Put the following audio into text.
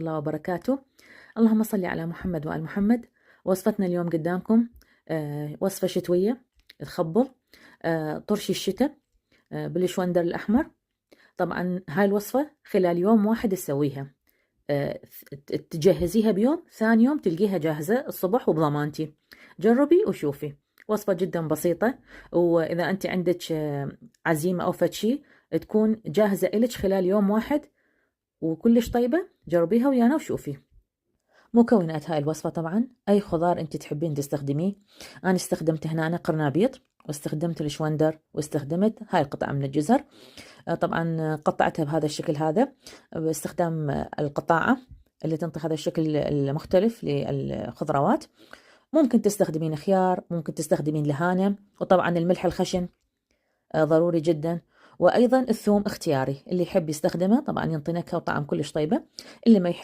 الله وبركاته. اللهم صل على محمد وآل محمد. وصفتنا اليوم قدامكم وصفة شتوية تخبل طرش الشتاء بالشوندر الأحمر. طبعا هاي الوصفة خلال يوم واحد تسويها، تجهزيها بيوم، ثاني يوم تلقيها جاهزة الصبح وبضمانتي. جربي وشوفي، وصفة جدا بسيطة، وإذا أنت عندك عزيمة أو فتشي تكون جاهزة إلك خلال يوم واحد وكلش طيبة. جربيها ويانا وشوفي. مكونات هاي الوصفة طبعا أي خضار أنت تحبين تستخدميه. أنا استخدمت هنا قرنبيط، واستخدمت الشوندر، واستخدمت هاي القطعة من الجزر. طبعا قطعتها بهذا الشكل هذا باستخدام القطاعة اللي تنطي هذا الشكل المختلف للخضروات. ممكن تستخدمين خيار، ممكن تستخدمين لهانة، وطبعا الملح الخشن ضروري جدا، وأيضا الثوم اختياري، اللي يحب يستخدمه طبعا ينطي نكهة وطعم كلش طيبة، اللي ما يحب